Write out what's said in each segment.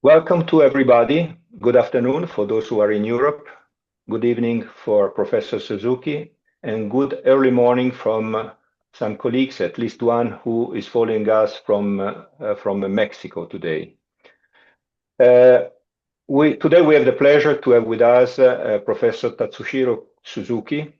Welcome to everybody. Good afternoon for those who are in Europe. Good evening for Professor Suzuki, and good early morning from some colleagues, at least one who is following us from Mexico today. Today we have the pleasure to have with us Professor Tatsujiro Suzuki,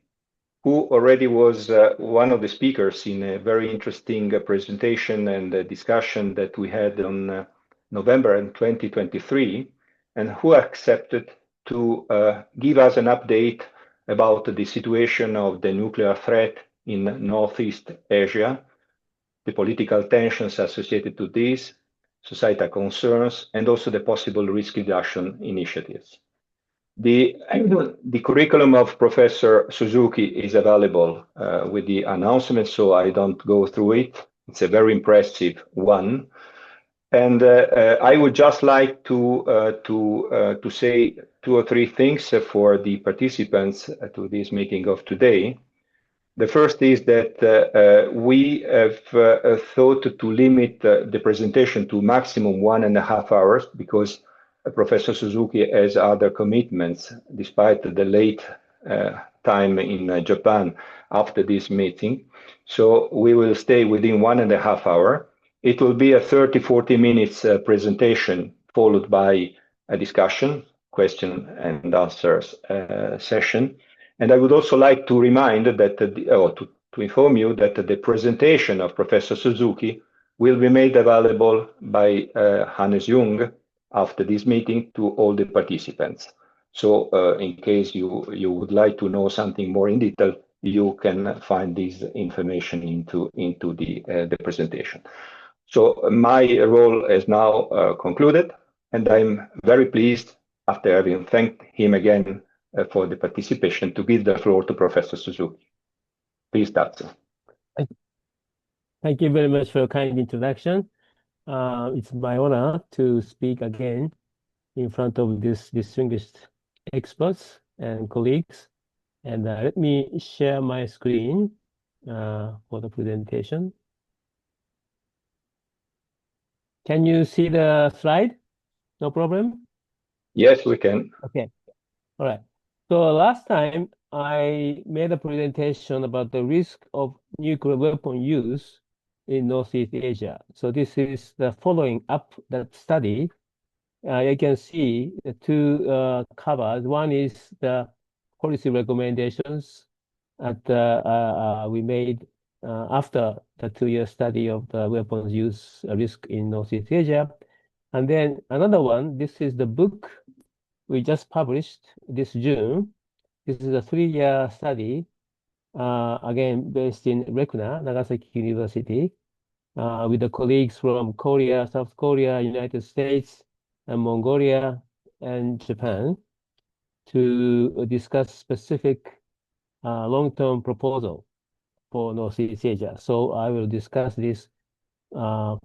who already was one of the speakers in a very interesting presentation and discussion that we had on November in 2023, and who accepted to give us an update about the situation of the nuclear threat in Northeast Asia, the political tensions associated to this, societal concerns, and also the possible risk reduction initiatives. The curriculum of Professor Suzuki is available with the announcement, so I don't go through it. It's a very impressive one. And I would just like to say two or three things for the participants to this meeting of today. The first is that we have thought to limit the presentation to maximum 1.5 hours because Professor Suzuki has other commitments despite the late time in Japan after this meeting. So we will stay within 1.5 hours. It will be a 30-40 minutes presentation followed by a discussion, question and answers session. And I would also like to remind that, to inform you that the presentation of Professor Suzuki will be made available by Hannes Jung after this meeting to all the participants. So in case you would like to know something more in detail, you can find this information into the presentation. So my role is now concluded, and I'm very pleased, after having thanked him again for the participation, to give the floor to Professor Suzuki. Please, Tatsu. Thank you very much for your kind introduction. It's my honor to speak again in front of these distinguished experts and colleagues. And let me share my screen for the presentation. Can you see the slide? No problem? Yes, we can. Okay. All right. So last time I made a presentation about the risk of nuclear weapon use in Northeast Asia. So this is the following up that study. You can see the two covers. One is the policy recommendations that we made after the 2-year study of the weapons use risk in Northeast Asia. And then another one, this is the book we just published this June. This is a 3-year study, again, based in RECNA, Nagasaki University, with the colleagues from Korea, South Korea, United States, and Mongolia, and Japan, to discuss specific long-term proposal for Northeast Asia. So I will discuss these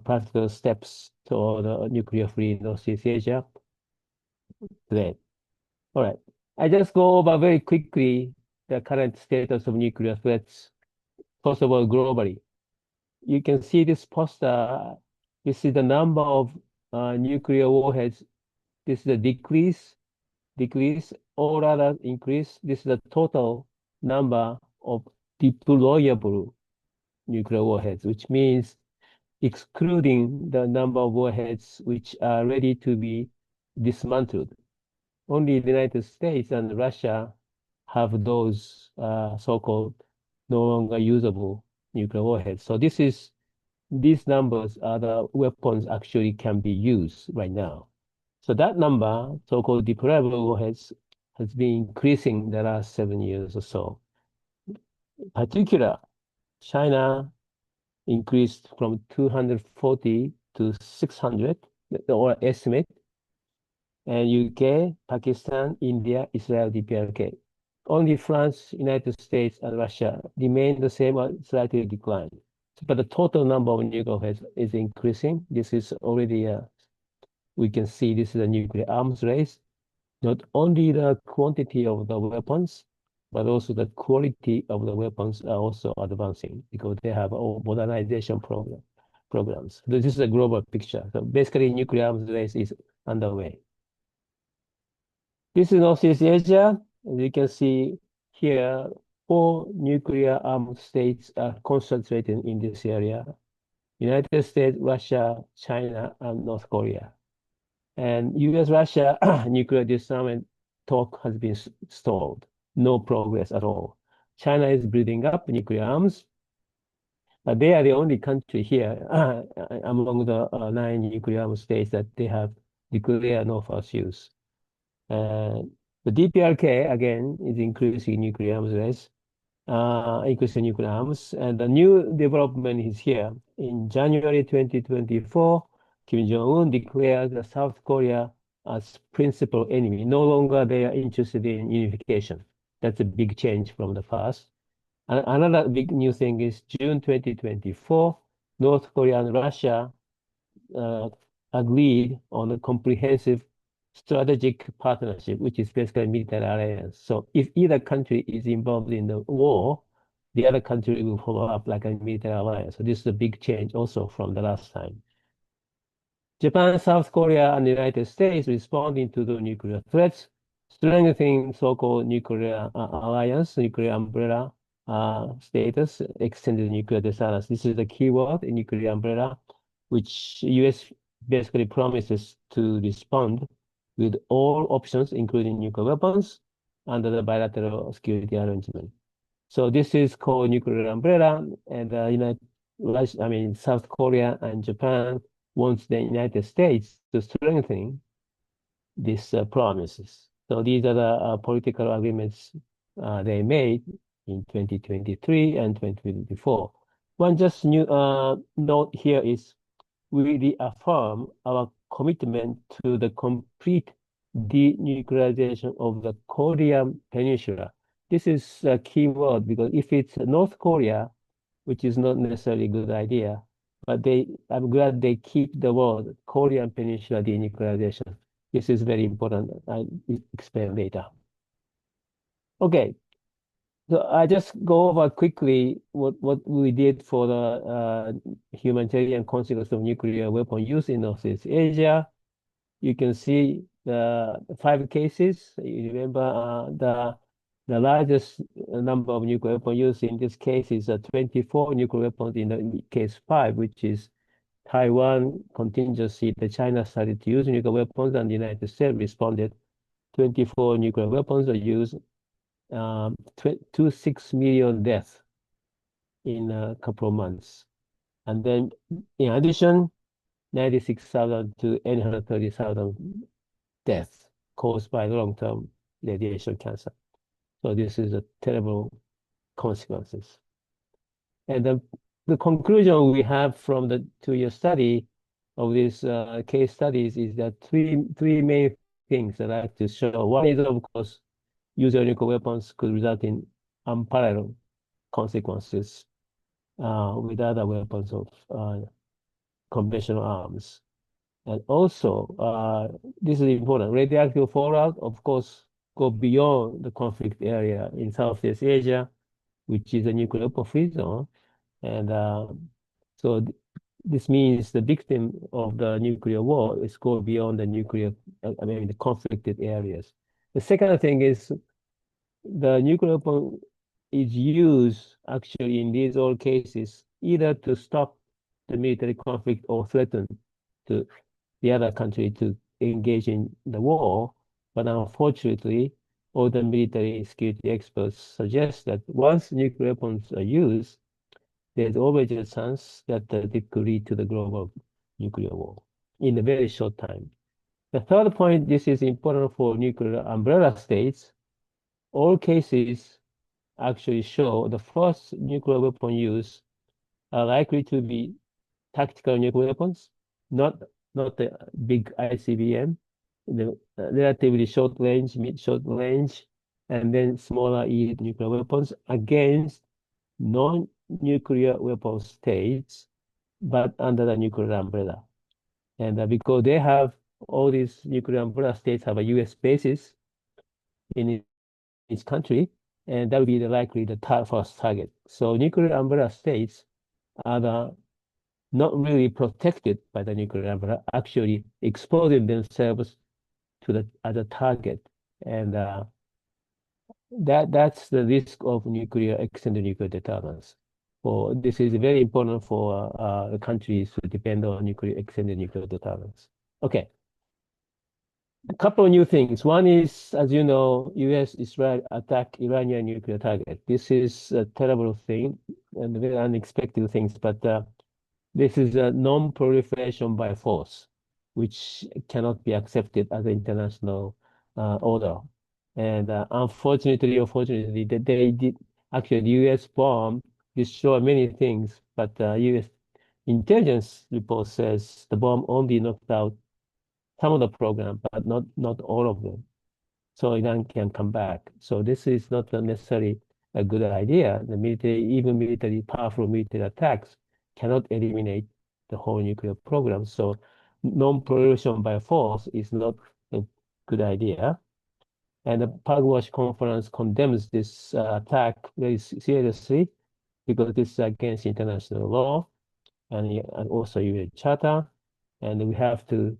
practical steps toward the nuclear-free Northeast Asia today. All right. I just go over very quickly the current status of nuclear threats, first of all, globally. You can see this poster. This is the number of nuclear warheads. This is the decrease, or rather increase. This is the total number of deployable nuclear warheads, which means excluding the number of warheads which are ready to be dismantled. Only the United States and Russia have those so-called no longer usable nuclear warheads. So these numbers are the weapons actually can be used right now. So that number, so-called deployable warheads, has been increasing the last 7 years or so. In particular, China increased from 240 to 600, or estimate, and UK, Pakistan, India, Israel, DPRK. Only France, United States, and Russia remain the same or slightly declined. But the total number of nuclear warheads is increasing. This is already, we can see this is a nuclear arms race. Not only the quantity of the weapons, but also the quality of the weapons are also advancing because they have a modernization programs. This is a global picture. So basically, nuclear arms race is underway. This is Northeast Asia. As you can see here, 4 nuclear-armed states are concentrated in this area: United States, Russia, China, and North Korea. And U.S.-Russia nuclear disarmament talk has been stalled. No progress at all. China is building up nuclear arms, but they are the only country here among the 9 nuclear armed states that they have declared no first use. The DPRK, again, is increasing nuclear arms race, increasing nuclear arms. And the new development is here. In January 2024, Kim Jong-un declared South Korea as principal enemy. No longer they are interested in unification. That's a big change from the past. And another big new thing is June 2024, North Korea and Russia agreed on a comprehensive strategic partnership, which is basically military alliance. So if either country is involved in the war, the other country will follow up like a military alliance. So this is a big change also from the last time. Japan, South Korea, and the United States responding to the nuclear threats, strengthening so-called nuclear alliance, nuclear umbrella status, extended nuclear disarmament. This is the key word in nuclear umbrella, which U.S. basically promises to respond with all options, including nuclear weapons, under the bilateral security arrangement. So this is called nuclear umbrella, and South Korea and Japan wants the United States to strengthen these promises. So these are the political agreements they made in 2023 and 2024. One just new note here is we reaffirm our commitment to the complete denuclearization of the Korean Peninsula. This is a key word because if it's North Korea, which is not necessarily a good idea, but I'm glad they keep the word Korean Peninsula denuclearization. This is very important. I'll explain later. Okay, so I just go over quickly what we did for the humanitarian consequence of nuclear weapon use in Northeast Asia. You can see the 5 cases. You remember the largest number of nuclear weapon use in this case is 24 nuclear weapons in the case 5, which is Taiwan contingency. The China started to use nuclear weapons and the United States responded. 24 nuclear weapons are used. 6 million deaths in a couple of months. And then in addition, 96,000 to 830,000 deaths caused by long-term radiation cancer. So this is a terrible consequences. And the conclusion we have from the 2-year study of these case studies is that three main things that I like to show. One is, of course, use of nuclear weapons could result in unparalleled consequences with other weapons of conventional arms. And also, this is important, radioactive fallout, of course, go beyond the conflict area in Southeast Asia, which is a nuclear weapon-free zone. And so this means the victim of the nuclear war is go beyond the the conflicted areas. The second thing is the nuclear weapon is used actually in these all cases either to stop the military conflict or threaten to the other country to engage in the war. But unfortunately, all the military security experts suggest that once nuclear weapons are used, there's always a chance that it could lead to the global nuclear war in a very short time. The third point, this is important for nuclear umbrella states. All cases actually show the first nuclear weapon use are likely to be tactical nuclear weapons, not the big ICBM, the relatively short range, mid-short range, and then smaller nuclear weapons against non-nuclear weapon states, but under the nuclear umbrella. And because they have all these nuclear umbrella states have a U.S. bases in each country, and that would be the first target. So nuclear umbrella states are the not really protected by the nuclear arm, but actually exposing themselves to the other target. And that's the risk of nuclear extended nuclear deterrence. For this is very important for the countries who depend on nuclear extended nuclear deterrence. Okay, a couple of new things. One is, as you know, U.S. Israel attack Iranian nuclear target. This is a terrible thing and very unexpected things, but this is a non-proliferation by force, which cannot be accepted as an international order. And unfortunately or fortunately, that they did actually the U.S. bomb destroy many things, but U.S. intelligence report says the bomb only knocked out some of the program, but not all of them. So Iran can come back. So this is not necessarily a good idea. The military, even military, powerful military attacks cannot eliminate the whole nuclear program. So non-proliferation by force is not a good idea. And the Pugwash conference condemns this attack very seriously because this is against international law and also UN Charter. And we have to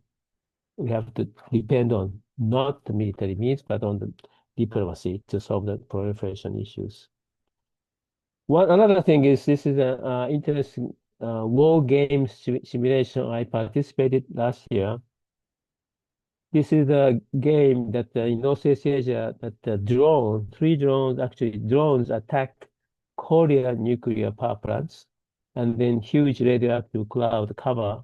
depend on not the military means, but on the diplomacy to solve the proliferation issues. Another thing is this is an interesting war game simulation I participated last year. This is a game that in Northeast Asia that three drones attack Korean nuclear power plants, and then huge radioactive cloud cover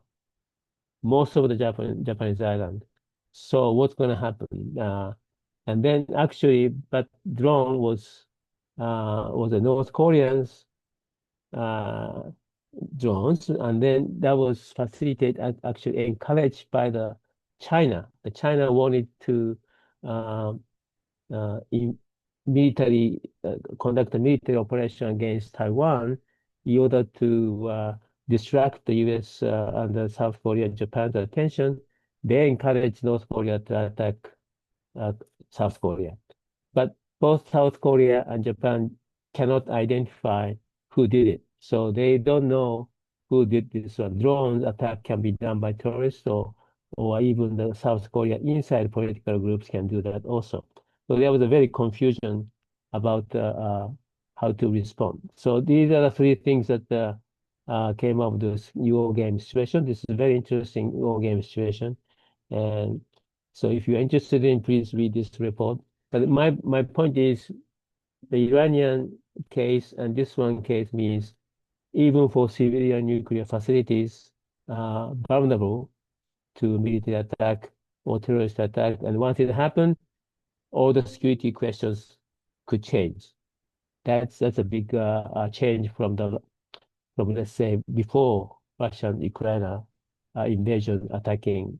most of the Japanese island. So what's going to happen? And then actually, but drone was the North Koreans uh, drones, and then that was facilitated and actually encouraged by the China. The China wanted to uh, in military conduct a military operation against Taiwan in order to distract the U.S. And the South Korea and Japan's attention. They encouraged North Korea to attack uh, South Korea. But both South Korea and Japan cannot identify who did it. So they don't know who did this one. Drone attack can be done by terrorists or even the South Korea inside political groups can do that also. So there was a very confusion about how to respond. So these are the three things that came up with this war game situation. This is a very interesting war game situation. And so if you're interested in, please read this report. But my point is the Iranian case and this one case means even for civilian nuclear facilities vulnerable to military attack or terrorist attack. And once it happened, all the security questions could change. That's a big change from let's say before Russian Ukraine invasion attacking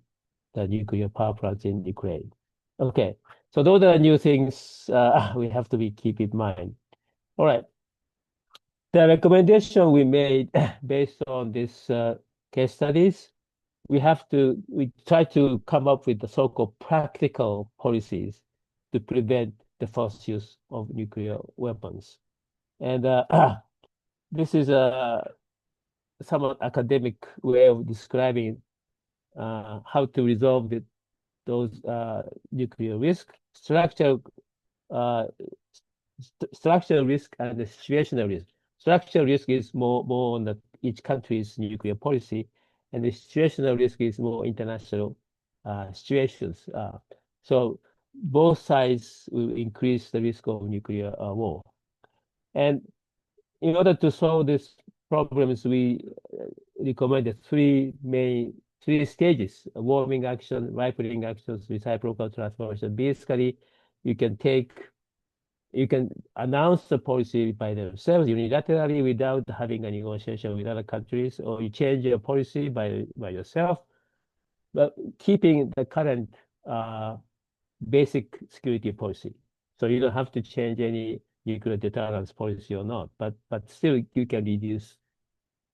the nuclear power plants in Ukraine. Okay, so those are new things we have to keep in mind. All right, the recommendation we made based on this case studies, we try to come up with the so-called practical policies to prevent the first use of nuclear weapons. And this is a somewhat academic way of describing how to resolve those nuclear risk, uh, structural risk and the situational risk. Structural risk is more on each country's nuclear policy, and the situational risk is more international situations. So both sides will increase the risk of nuclear war. And in order to solve these problems, we recommended three stages: warming action, ripening actions, reciprocal transformation. Basically, you can announce the policy by themselves unilaterally without having a negotiation with other countries, or you change your policy by yourself, but keeping the current basic security policy. So you don't have to change any nuclear deterrence policy or not, but still you can reduce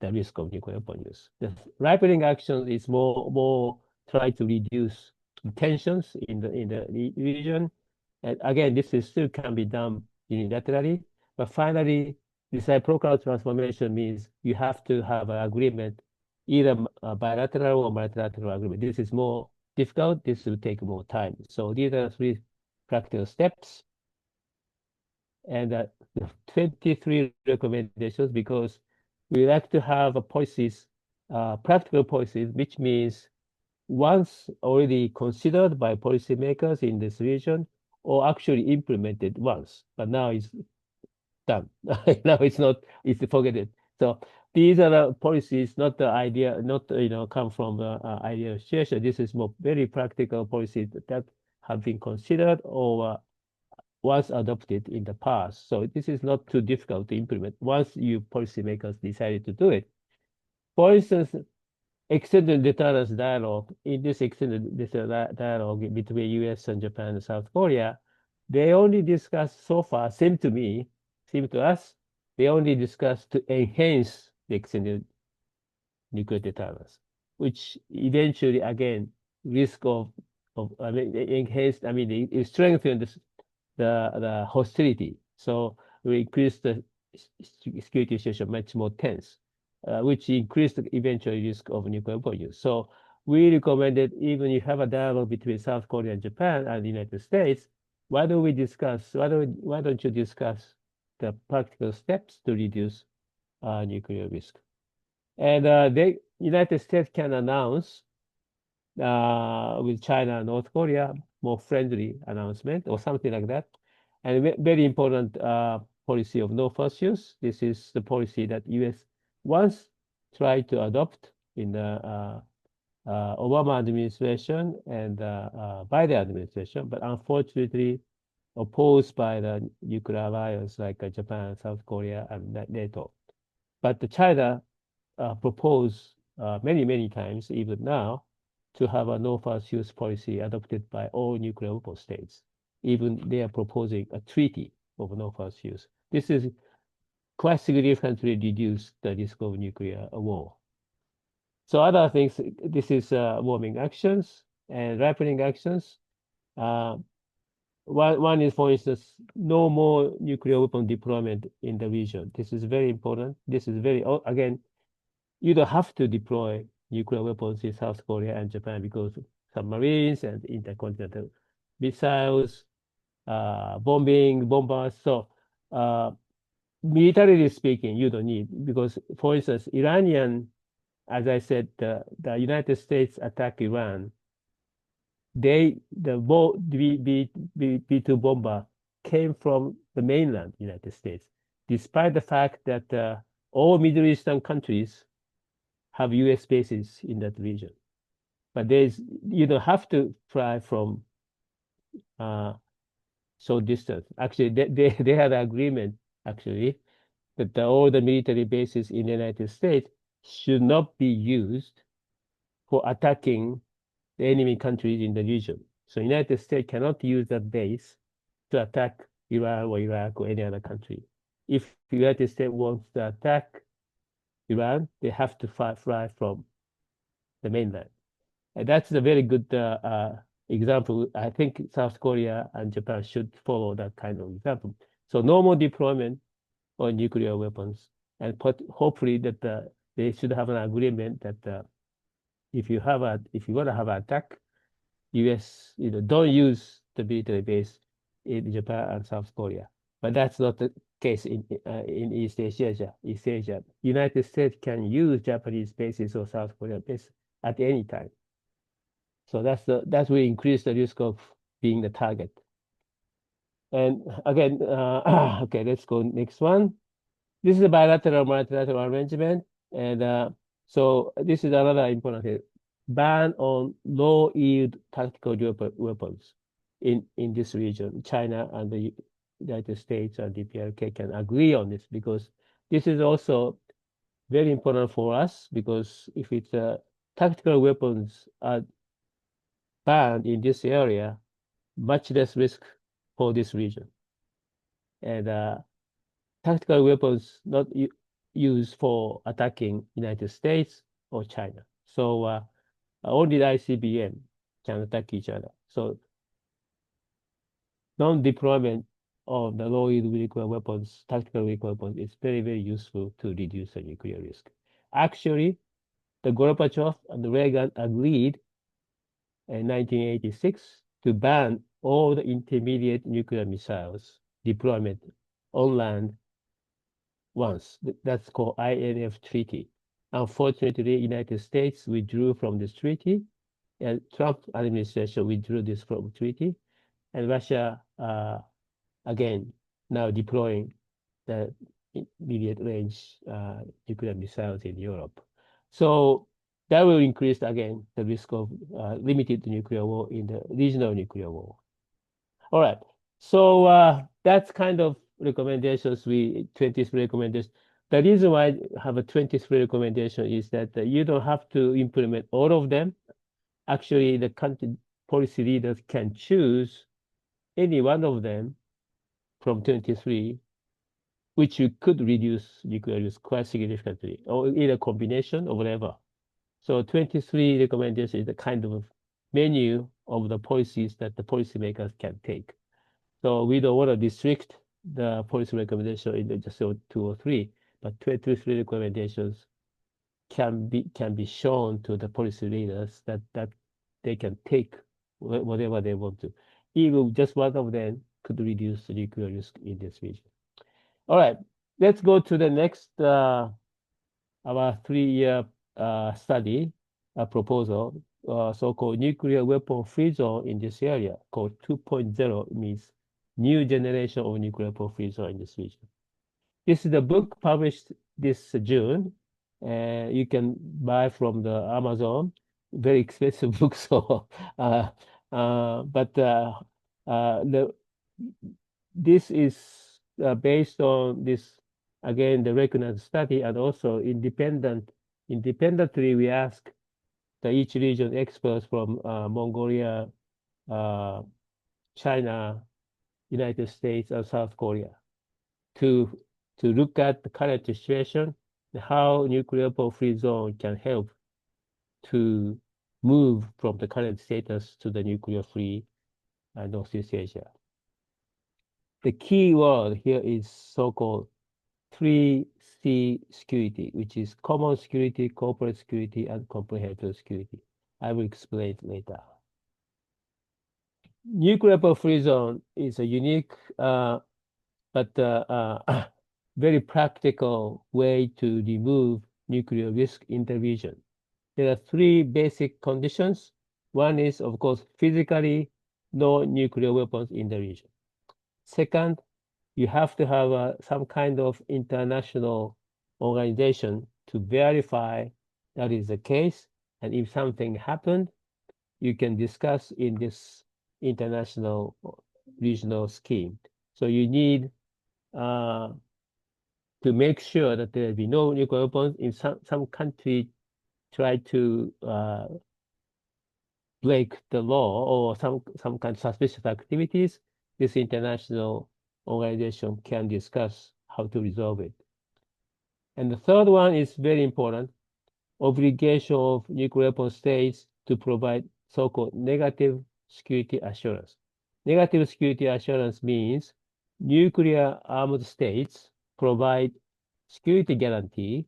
the risk of nuclear weapon use. The ripening action is more try to reduce tensions in the region. And again, this is still can be done unilaterally. But finally, reciprocal transformation means you have to have an agreement either bilateral or multilateral agreement. This is more difficult. This will take more time. So these are three practical steps. And 23 recommendations, because we like to have a policies, practical policies, which means once already considered by policymakers in this region or actually implemented once, but now it's done. Now it's not, it's forgotten. So these are the policies, not the idea, not, come from the idea situation. This is more very practical policies that have been considered or was adopted in the past. So this is not too difficult to implement once you policymakers decided to do it. For instance, extended deterrence dialogue, in this extended dialogue between US and Japan and South Korea, they only discussed so far, seem to us, they only discussed to enhance the extended nuclear deterrence, which eventually, again, risk of I mean, enhanced, I mean, it strengthened the hostility. So we increased the security situation much more tense, which increased the eventual risk of nuclear weapon use. So we recommended, even if you have a dialogue between South Korea and Japan and the United States, why don't you discuss the practical steps to reduce nuclear risk? And the United States can announce with China and North Korea more friendly announcement or something like that. And very important policy of no first use. This is the policy that US once tried to adopt in the Obama administration and Biden administration, but unfortunately opposed by the nuclear alliance like Japan, South Korea, and NATO. But China proposed many times, even now, to have a no first use policy adopted by all nuclear weapon states. Even they are proposing a treaty of no first use. This is quite significantly reduce the risk of nuclear war. So other things, this is warming actions and ripening actions. One is, for instance, no more nuclear weapon deployment in the region. This is very important. This is very, again, you don't have to deploy nuclear weapons in South Korea and Japan because submarines and intercontinental missiles, bombers. So militarily speaking, you don't need, because for instance, Iranian, as I said, the United States attack Iran. The B-2 bomber came from the mainland United States, despite the fact that all Middle Eastern countries have US bases in that region. But you don't have to fly from so distant. Actually, they had an agreement, actually, that all the military bases in the United States should not be used for attacking the enemy countries in the region. So United States cannot use that base to attack Iran or Iraq or any other country. If the United States wants to attack Iran, they have to fly from the mainland. And that's a very good example. I think South Korea and Japan should follow that kind of example. So no more deployment of nuclear weapons, and hopefully that they should have an agreement that if you want to have an attack, U.S. don't use the military base in Japan and South Korea. But that's not the case in East Asia. United States can use Japanese bases or South Korean bases at any time. So that will increase the risk of being the target. And again, okay, let's go next one. This is a bilateral multilateral arrangement, and so this is another important thing. Ban on low-yield tactical weapons in this region. China and the United States and DPRK can agree on this, because this is also very important for us, because if it's tactical weapons are banned in this area, much less risk for this region. And tactical weapons not used for attacking United States or China. So only the ICBM can attack each other. So non-deployment of the low-yield nuclear weapons, tactical nuclear weapons, is very useful to reduce the nuclear risk. Actually, the Gorbachev and Reagan agreed in 1986 to ban all the intermediate nuclear missiles deployment on land once. That's called INF Treaty. Unfortunately, United States withdrew from this treaty, and Trump administration withdrew this from treaty, and Russia again now deploying the intermediate range nuclear missiles in Europe. So that will increase again the risk of limited nuclear war in the regional nuclear war. All right. So that's kind of recommendations, 23 recommendations. The reason why I have a 23 recommendation is that you don't have to implement all of them. Actually, the country policy leaders can choose any one of them from 23, which you could reduce nuclear risk quite significantly, or in a combination or whatever. So 23 recommendations is the kind of menu of the policies that the policymakers can take. So we don't want to restrict the policy recommendation into just 2 or 3, but 23 recommendations can be shown to the policy leaders that they can take whatever they want to. Even just one of them could reduce the nuclear risk in this region. All right, let's go to the next our 3-year study proposal, so-called nuclear weapon free zone in this area, called 2.0, means new generation of nuclear weapon free zone in this region. This is the book published this June. You can buy from the Amazon. Very expensive book, so this is based on this, again, the RECNA study, and also independently we ask each region experts from Mongolia, China, United States, and South Korea to look at the current situation, how nuclear free zone can help to move from the current status to the nuclear free Northeast Asia. The key word here is so-called 3C security, which is common security, corporate security, and comprehensive security. I will explain it later. Nuclear free zone is a unique but very practical way to remove nuclear risk in the region. There are 3 basic conditions. One is, of course, physically no nuclear weapons in the region. Second, you have to have some kind of international organization to verify that is the case. And if something happened, you can discuss in this international regional scheme. So you need to make sure that there will be no nuclear weapons. In some country try to break the law or some kind of suspicious activities, this international organization can discuss how to resolve it. And the third one is very important, obligation of nuclear weapon states to provide so-called negative security assurance. Negative security assurance means nuclear armed states provide security guarantee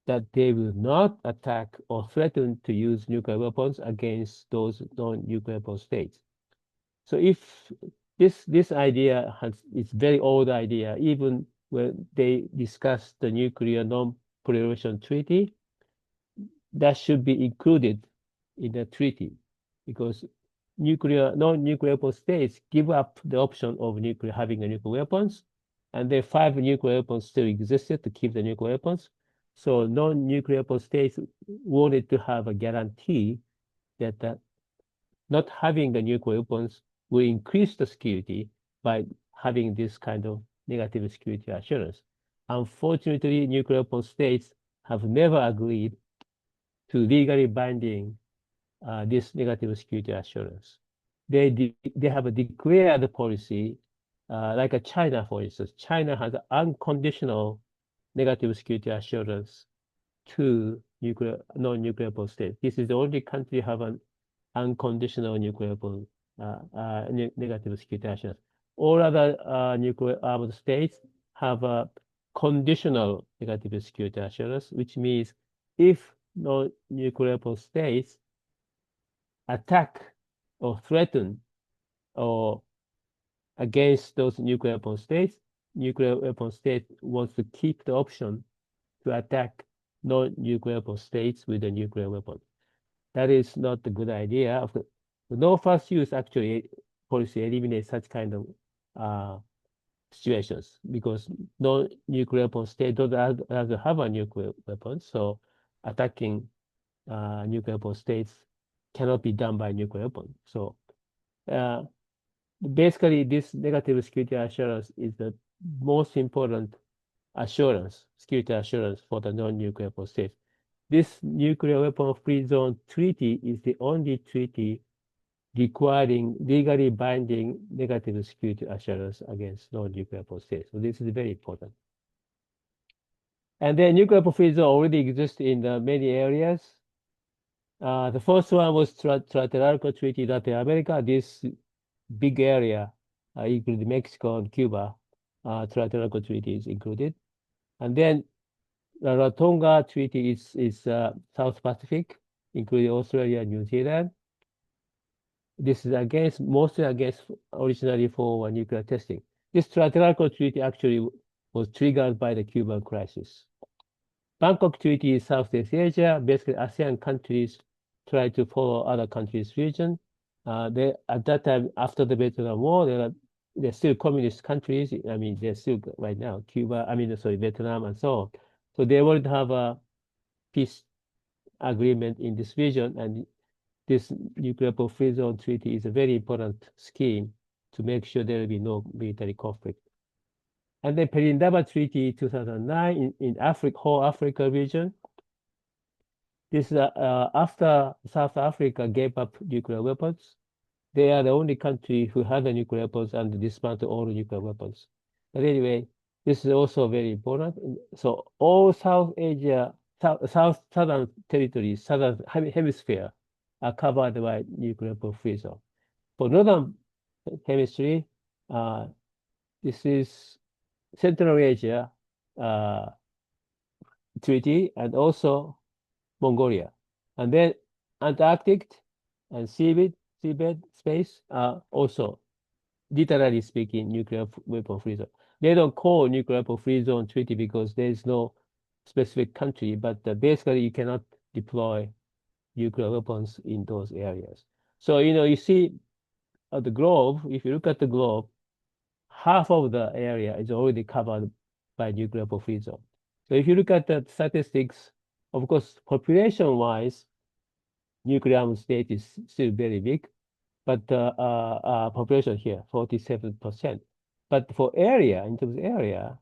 that they will not attack or threaten to use nuclear weapons against those non-nuclear weapon states. So if this idea it's very old idea, even when they discussed the nuclear non-proliferation treaty, that should be included in the treaty, because non-nuclear weapon states give up the option of having nuclear weapons, and the 5 nuclear weapons still existed to keep the nuclear weapons. So non-nuclear weapon states wanted to have a guarantee that not having the nuclear weapons will increase the security by having this kind of negative security assurance. Unfortunately, nuclear weapon states have never agreed to legally binding this negative security assurance. They have declared the policy, like China, for instance. China has unconditional negative security assurance to non-nuclear weapon states. This is the only country have an unconditional nuclear weapon negative security assurance. All other nuclear armed states have a conditional negative security assurance, which means if non-nuclear weapon states attack or threaten or against those nuclear weapon states, nuclear weapon state wants to keep the option to attack non-nuclear weapon states with a nuclear weapon. That is not a good idea. The no first use actually policy eliminates such kind of situations because non-nuclear weapon state doesn't have a nuclear weapon, so attacking nuclear weapon states cannot be done by nuclear weapon. So basically, this negative security assurance is the most important assurance, security assurance for the non-nuclear weapon states. This nuclear weapon free zone treaty is the only treaty requiring legally binding negative security assurance against non-nuclear weapon states. So this is very important. And then nuclear weapon free zone already exists in many areas. The first one was Trilateral Treaty Latin America. This big area, including Mexico and Cuba, Trilateral Treaty is included. And then the Ratonga Treaty is South Pacific, including Australia and New Zealand. This is mostly against originally for nuclear testing. This Trilateral Treaty actually was triggered by the Cuban crisis. Bangkok Treaty is Southeast Asia. Basically, ASEAN countries try to follow other countries' region. At that time, after the Vietnam War, they're still communist countries. I mean, they're still right now, Vietnam and so on. So they wanted to have a peace agreement in this region, and this nuclear free zone treaty is a very important scheme to make sure there will be no military conflict. And then Perindaba Treaty 2009 in whole Africa region. This is after South Africa gave up nuclear weapons. They are the only country who had the nuclear weapons and dismantled all the nuclear weapons. But anyway, this is also very important. So all South Asia, southern territories, southern hemisphere are covered by nuclear free zone. For northern hemisphere, this is Central Asia treaty and also Mongolia. And then Antarctic and seabed space are also, literally speaking, nuclear weapon free zone. They don't call nuclear weapon free zone treaty because there is no specific country, but basically you cannot deploy nuclear weapons in those areas. So, you see the globe, if you look at the globe, half of the area is already covered by nuclear weapon free zone. So if you look at the statistics, of course, population-wise, nuclear armed state is still very big, but population here, 47%. But for area, in terms of area,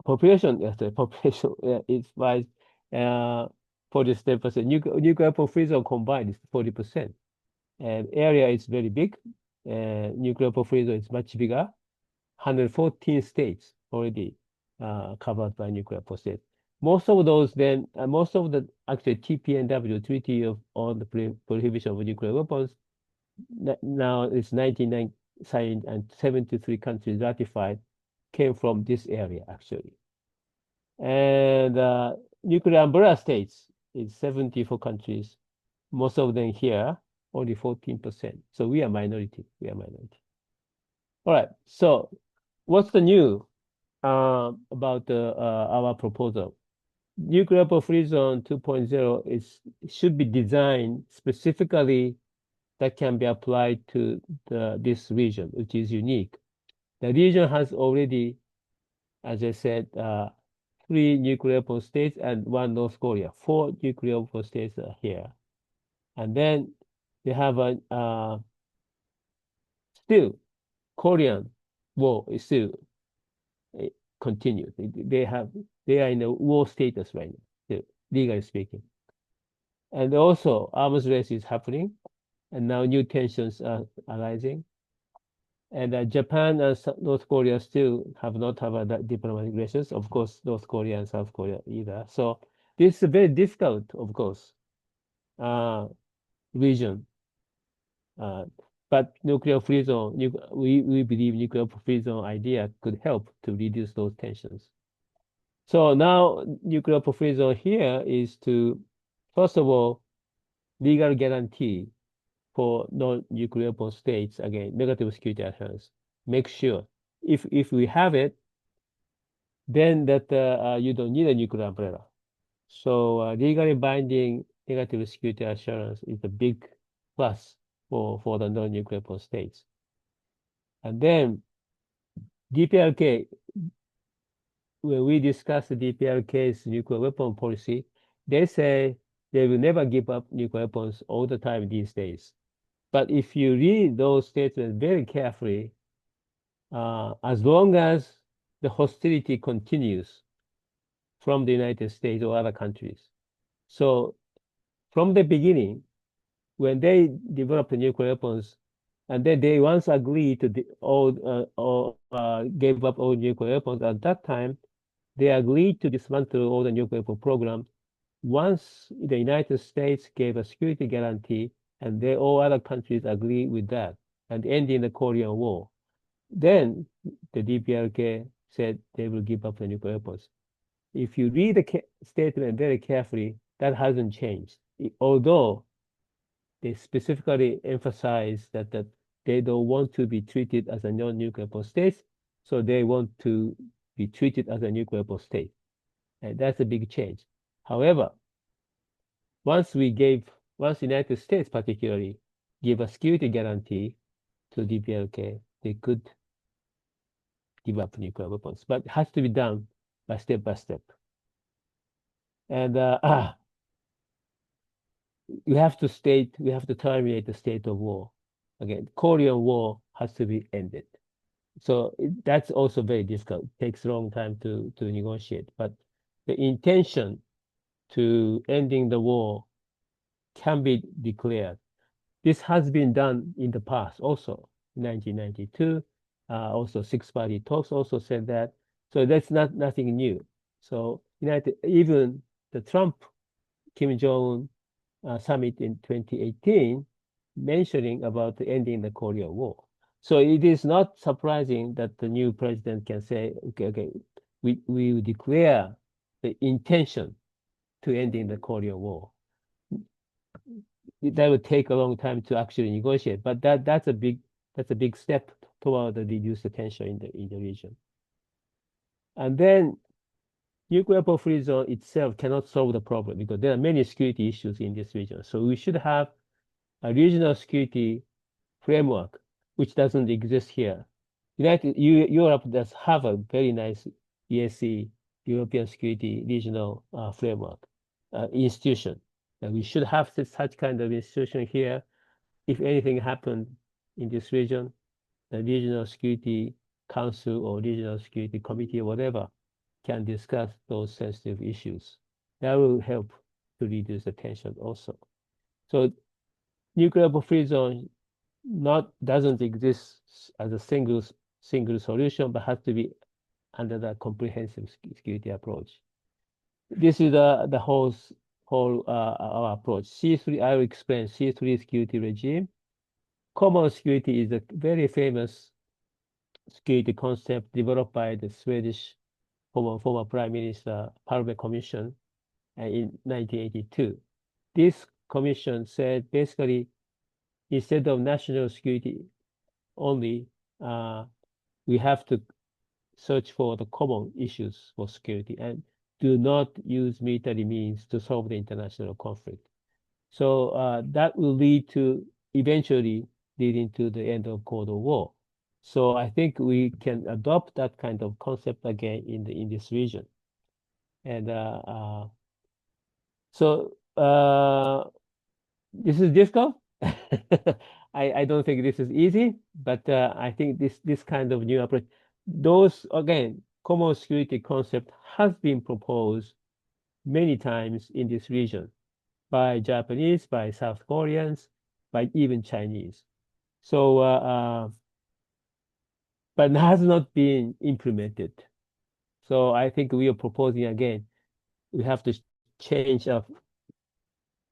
population is wise, 47%. Nuclear weapon free zone combined is 40%. And area is very big. Nuclear weapon free zone is much bigger. 114 states already covered by nuclear weapon states. Most of those then, most of the actually TPNW, Treaty on the Prohibition of Nuclear Weapons, now it's 99 signed and 73 countries ratified, came from this area actually. And nuclear umbrella states is 74 countries, most of them here, only 14%. So we are minority. All right. So what's the new about our proposal? Nuclear weapon free zone 2.0 should be designed specifically that can be applied to this region, which is unique. The region has already, as I said, 3 nuclear weapon states and 1 North Korea. 4 nuclear weapon states are here. And then they have a still Korean war is still continued. They are in a war status right now, still, legally speaking. And also arms race is happening, and now new tensions are arising. And Japan and North Korea still have not had diplomatic relations. Of course, North Korea and South Korea either. So this is a very difficult, of course, region. But nuclear free zone, we believe nuclear free zone idea could help to reduce those tensions. So now nuclear free zone here is to, first of all, legal guarantee for non-nuclear weapon states, again, negative security assurance. Make sure if we have it, then that you don't need a nuclear umbrella. So legally binding negative security assurance is a big plus for the non-nuclear weapon states. And then DPRK, when we discuss the DPRK's nuclear weapon policy, they say they will never give up nuclear weapons all the time these days. But if you read those statements very carefully, as long as the hostility continues from the United States or other countries. So from the beginning, when they developed the nuclear weapons, and then they once agreed to gave up all nuclear weapons, at that time, they agreed to dismantle all the nuclear weapon program once the United States gave a security guarantee, and all other countries agreed with that, and ending the Korean War. Then the DPRK said they will give up the nuclear weapons. If you read the statement very carefully, that hasn't changed. Although they specifically emphasize that they don't want to be treated as a non-nuclear state, so they want to be treated as a nuclear state. And that's a big change. However, once the United States particularly give a security guarantee to DPRK, they could give up nuclear weapons, but it has to be done by step. And we have to terminate the state of war. Again, Korean War has to be ended. So that's also very difficult. It takes a long time to negotiate. But the intention to ending the war can be declared. This has been done in the past also, 1992. Also, six-party talks also said that. So that's nothing new. So even the Trump Kim Jong-un summit in 2018 mentioning about ending the Korean War. So it is not surprising that the new president can say, okay, we will declare the intention to ending the Korean War. That would take a long time to actually negotiate, but that's a big step toward the reduced tension in the region. And then nuclear free zone itself cannot solve the problem because there are many security issues in this region. So we should have a regional security framework, which doesn't exist here. Europe does have a very nice ESC, European Security Regional Framework institution. And we should have such kind of institution here. If anything happened in this region, the Regional Security Council or Regional Security Committee or whatever can discuss those sensitive issues. That will help to reduce the tension also. So nuclear free zone doesn't exist as a single solution, but has to be under the comprehensive security approach. This is the whole our approach. C3, I will explain C3 security regime. Common security is a very famous security concept developed by the Swedish former Prime Minister Palme Commission in 1982. This commission said basically, instead of national security only, we have to search for the common issues for security and do not use military means to solve the international conflict. So that will eventually leading to the end of Cold War. So I think we can adopt that kind of concept again in this region. And this is difficult. I don't think this is easy, but I think this kind of new approach, those again, common security concept has been proposed many times in this region by Japanese, by South Koreans, by even Chinese. So, but has not been implemented. So I think we are proposing again, we have to change our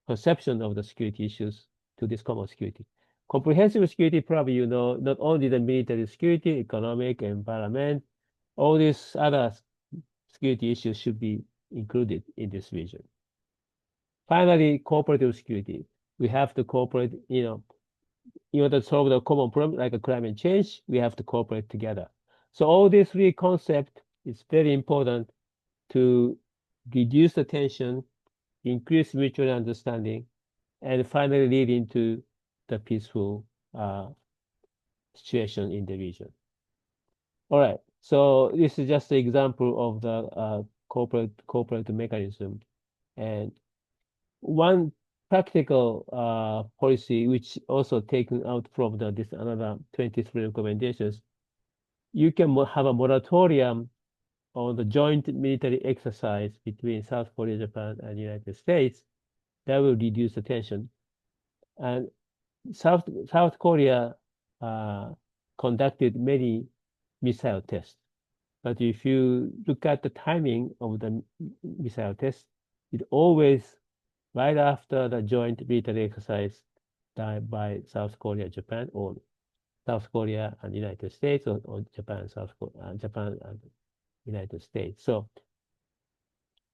perception of the security issues to this common security. Comprehensive security, probably you know, not only the military security, economic, environment, all these other security issues should be included in this region. Finally, cooperative security. We have to cooperate, in order to solve the common problem like climate change, we have to cooperate together. So all these three concepts is very important to reduce the tension, increase mutual understanding, and finally lead into the peaceful situation in the region. All right, so this is just an example of the corporate mechanism. And one practical policy, which also taken out from this another 23 recommendations, you can have a moratorium on the joint military exercise between South Korea, Japan, and United States. That will reduce the tension. And South Korea conducted many missile tests. But if you look at the timing of the missile tests, it always right after the joint military exercise done by South Korea, Japan, or South Korea and United States, or Japan, Japan and United States. So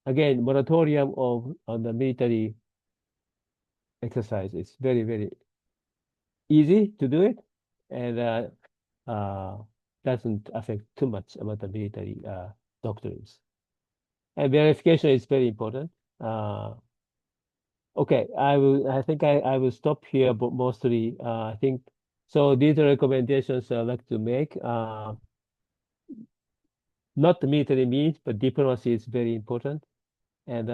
again, moratorium on the military exercise is very, very easy to do it, and doesn't affect too much about the military doctrines. And verification is very important. Okay, I think I will stop here, but mostly I think so. These are recommendations I'd like to make. Not the military means, but diplomacy is very important, and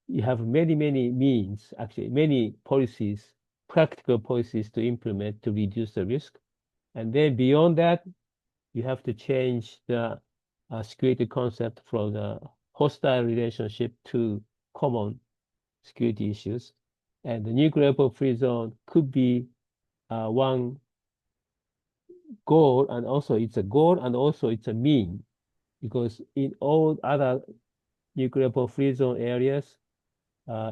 you have many means, actually many policies, practical policies to implement to reduce the risk, and then beyond that, you have to change the security concept from the hostile relationship to common security issues. And the nuclear weapon-free zone could be one goal, and also it's a goal, and also it's a mean, because in all other nuclear weapon-free zone areas,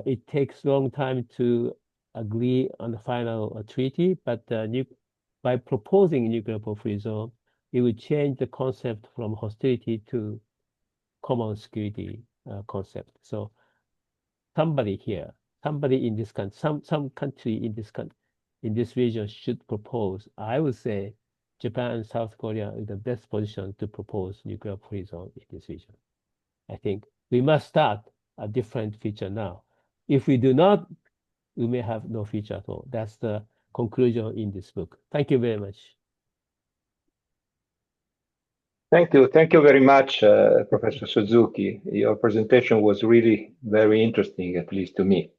it takes long time to agree on the final treaty, but by proposing nuclear weapon-free zone, it would change the concept from hostility to common security concept. So somebody here, somebody in this country, some country in this region should propose. I would say Japan and South Korea are the best position to propose nuclear-free zone in this region. I think we must start a different future now. If we do not, we may have no future at all. That's the conclusion in this book. Thank you very much. Thank you very much, Professor Suzuki. Your presentation was really very interesting, at least to me.